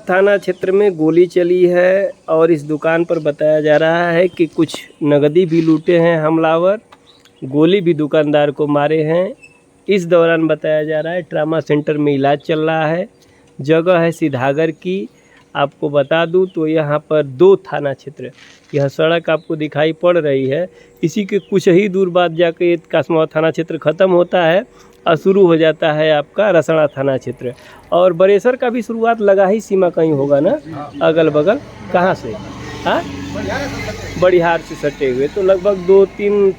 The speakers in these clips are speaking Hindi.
थाना क्षेत्र में गोली चली है और इस दुकान पर बताया जा रहा है कि कुछ नगदी भी लूटे हैं हमलावर, गोली भी दुकानदार को मारे हैं। इस दौरान बताया जा रहा है ट्रामा सेंटर में इलाज चल रहा है। जगह है सीधागर की। आपको बता दूं तो यहाँ पर 2 थाना क्षेत्र, यह सड़क आपको दिखाई पड़ रही है, इसी के कुछ ही दूर बाद जाकर ये कासमावा थाना क्षेत्र ख़त्म होता है और शुरू हो जाता है आपका रसड़ा थाना क्षेत्र। और बरेसर का भी शुरुआत लगा ही सीमा कहीं होगा ना, अगल बगल कहाँ से, हाँ बड़िहार से सटे हुए, तो लगभग 2-3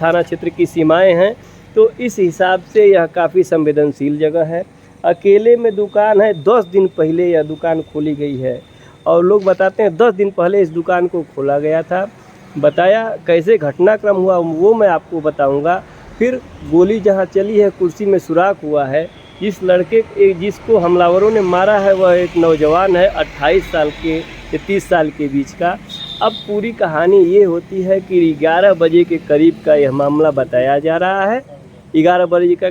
थाना क्षेत्र की सीमाएं हैं। तो इस हिसाब से यह काफ़ी संवेदनशील जगह है। अकेले में दुकान है, 10 दिन पहले यह दुकान खोली गई है और लोग बताते हैं 10 दिन पहले इस दुकान को खोला गया था। बताया कैसे घटनाक्रम हुआ वो मैं आपको बताऊंगा। फिर गोली जहां चली है, कुर्सी में सुराख हुआ है। इस लड़के जिसको हमलावरों ने मारा है वह एक नौजवान है, 28 साल के से 30 साल के बीच का। अब पूरी कहानी ये होती है कि 11 बजे के करीब का यह मामला बताया जा रहा है। 11 बजे का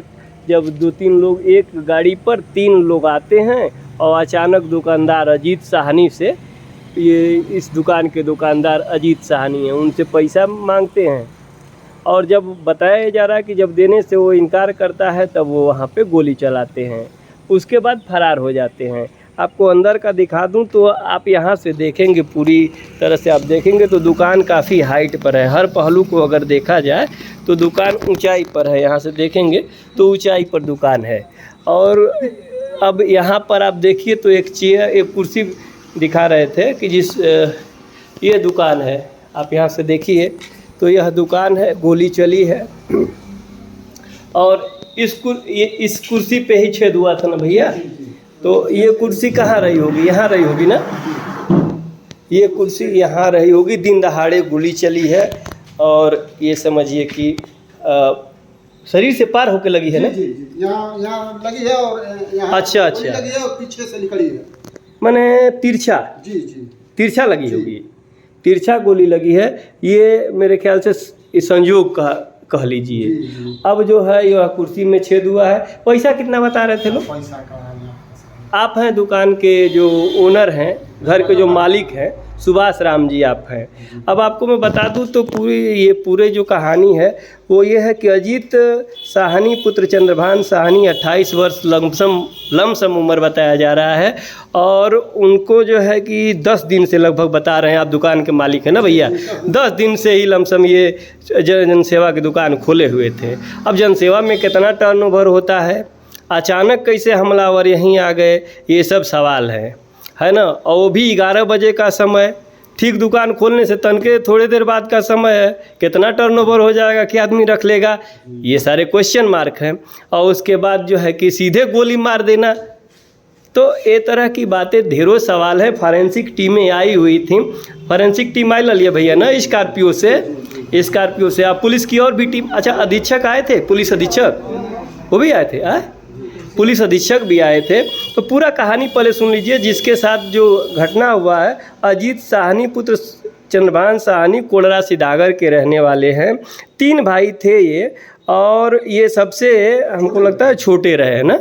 जब 2-3 लोग, एक गाड़ी पर 3 लोग आते हैं और अचानक दुकानदार अजीत साहनी से, ये इस दुकान के दुकानदार अजीत साहनी हैं, उनसे पैसा मांगते हैं। और जब बताया जा रहा है कि जब देने से वो इनकार करता है तब वो वहाँ पे गोली चलाते हैं, उसके बाद फरार हो जाते हैं। आपको अंदर का दिखा दूं तो आप यहाँ से देखेंगे, पूरी तरह से आप देखेंगे तो दुकान काफ़ी हाइट पर है। हर पहलू को अगर देखा जाए तो दुकान ऊंचाई पर है। यहाँ से देखेंगे तो ऊंचाई पर दुकान है। और अब यहाँ पर आप देखिए तो एक चेयर, एक कुर्सी दिखा रहे थे कि ये दुकान है। आप यहाँ से देखिए तो यह दुकान है, गोली चली है और इस कुर्सी पे ही छेद हुआ था ना भैया। तो ये कुर्सी कहाँ रही होगी? यहाँ रही होगी ना, ये कुर्सी यहाँ रही होगी। दिन दहाड़े गोली चली है और ये समझिए कि शरीर से पार होकर लगी है ना, यहाँ लगी है और यहाँ अच्छा लगी है और पीछे से निकली है, माने तिरछा, जी तिरछा लगी होगी, तिरछा गोली लगी है। ये मेरे ख्याल से संयोग का कह लीजिए। अब जो है यह कुर्सी में छेद हुआ है। पैसा कितना बता रहे थे लोग? पैसा का आप हैं दुकान के जो ओनर हैं, घर के जो मालिक हैं, सुभाष राम जी आप हैं। अब आपको मैं बता दूं तो पूरे जो कहानी है वो ये है कि अजीत साहनी पुत्र चंद्रभान साहनी 28 वर्ष लमसम उम्र बताया जा रहा है। और उनको जो है कि 10 दिन से लगभग बता रहे हैं, आप दुकान के मालिक हैं ना भैया, 10 दिन से ही लमसम ये जनसेवा की दुकान खोले हुए थे। अब जनसेवा में कितना टर्नओवर होता है, अचानक कैसे हमलावर यहीं आ गए, ये सब सवाल है ना। और वो भी 11 बजे का समय, ठीक दुकान खोलने से तनके थोड़ी देर बाद का समय है। कितना टर्नओवर हो जाएगा, क्या आदमी रख लेगा, ये सारे क्वेश्चन मार्क हैं। और उसके बाद जो है कि सीधे गोली मार देना, तो ये तरह की बातें, ढेरों सवाल है। फॉरेंसिक टीमें आई हुई थी, फॉरेंसिक टीम आई लिया भैया ना स्कॉर्पियो से। आप पुलिस की और भी टीम, अच्छा अधीक्षक आए थे, पुलिस अधीक्षक वो भी आए थे, पुलिस अधीक्षक भी आए थे। तो पूरा कहानी पहले सुन लीजिए। जिसके साथ जो घटना हुआ है, अजीत साहनी पुत्र चंद्रभान साहनी कोडरा सीधागर के रहने वाले हैं। 3 भाई थे ये, और ये सबसे हमको लगता है छोटे रहे हैं ना,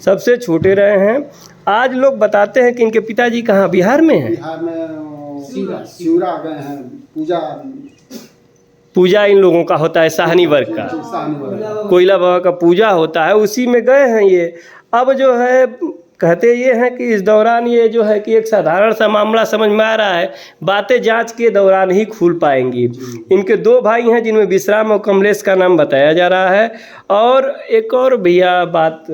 सबसे छोटे रहे हैं। आज लोग बताते हैं कि इनके पिताजी कहाँ, बिहार में हैं, बिहार में शिवरा गए हैं, पूजा इन लोगों का होता है, साहनी वर्ग का कोयला बाबा का पूजा होता है, उसी में गए हैं ये। अब जो है कहते ये हैं कि इस दौरान ये जो है कि एक साधारण सा मामला समझ में आ रहा है, बातें जांच के दौरान ही खुल पाएंगी। इनके 2 भाई हैं जिनमें विश्राम और कमलेश का नाम बताया जा रहा है। और एक और भैया बात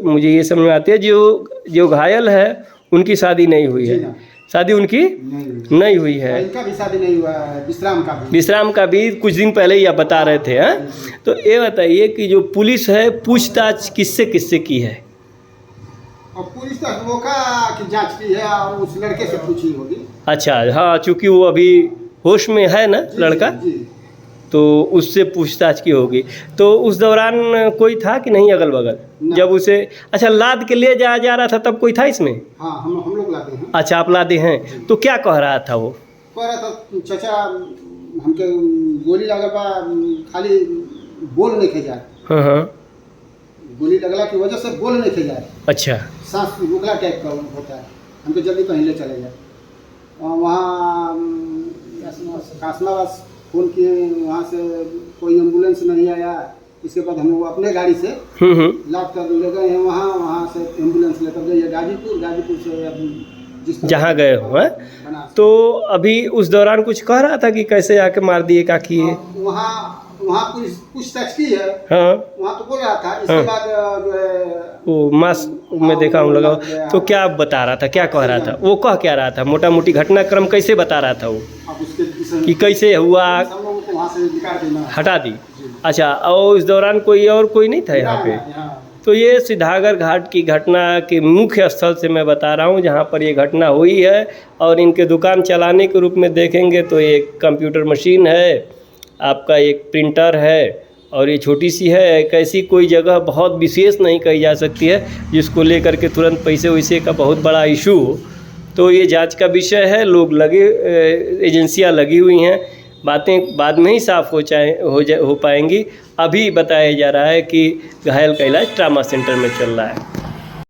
मुझे ये समझ में आती है, जो घायल है उनकी शादी नहीं हुई है, शादी उनकी नहीं हुई है, इनका भी शादी नहीं हुआ है, विश्राम का भी कुछ दिन पहले ही आप बता रहे थे। तो ये बताइए कि जो पुलिस है पूछताछ किससे की है? और पुलिस तो मौका की जांच की है और उस लड़के से पूछी होगी। अच्छा, हाँ, चूँकि वो अभी होश में है ना जी, लड़का, जी। तो उससे पूछताछ की होगी। तो उस दौरान कोई था कि नहीं अगल बगल ना। जब उसे, अच्छा, लाद के ले जाया जा रहा था तब कोई था इसमें? हाँ, हम लोग लाते हैं। अच्छा, आप लादे हैं। तो क्या कह रहा था वो? कह रहा था चाचा हमके गोली लगल बा, खाली बोल नहीं के जाए, हाँ हाँ, गोली लगला की वजह से बोल नहीं के जाए, अच्छा, सांस रुकला टाइप का होता है, हमको जल्दी कहीं ले चले जाए। और वहाँ कासमाबाद फोन किए, वहाँ से कोई एम्बुलेंस नहीं आया। इसके बाद हम लोग अपने गाड़ी से लाद कर ले गए हैं वहाँ से एम्बुलेंस लेकर गए गाजीपुर से जिस जहाँ गए हो हैं। बनारस। तो अभी उस दौरान कुछ कह रहा था कि कैसे आके मार दिए, क्या किए? वहाँ पुलिस पूछताछ की है। हाँ, वहाँ तो बोल रहा था। इसके हाँ। बाद जो है वो मास्क में देखा हूँ लगा। तो क्या बता रहा था, क्या कह रहा था वो, कह क्या रहा था, मोटा मोटी घटनाक्रम कैसे बता रहा था वो अब उसके विषय में कि कैसे हुआ? हम लोगों को वहाँ से निकाल देना, हटा दी। अच्छा, और इस दौरान कोई नहीं था यहाँ पे? यहाँ तो ये सिद्धागर घाट की घटना के मुख्य स्थल से मैं बता रहा हूँ जहाँ पर ये घटना हुई है। और इनके दुकान चलाने के रूप में देखेंगे तो एक कंप्यूटर मशीन है, आपका एक प्रिंटर है, और ये छोटी सी है। एक ऐसी कोई जगह बहुत विशेष नहीं कही जा सकती है जिसको लेकर के तुरंत पैसे वैसे का बहुत बड़ा इशू हो। तो ये जांच का विषय है, लोग एजेंसियां लगी हुई हैं, बातें बाद में ही साफ हो पाएंगी। अभी बताया जा रहा है कि घायल का इलाज ट्रामा सेंटर में चल रहा है।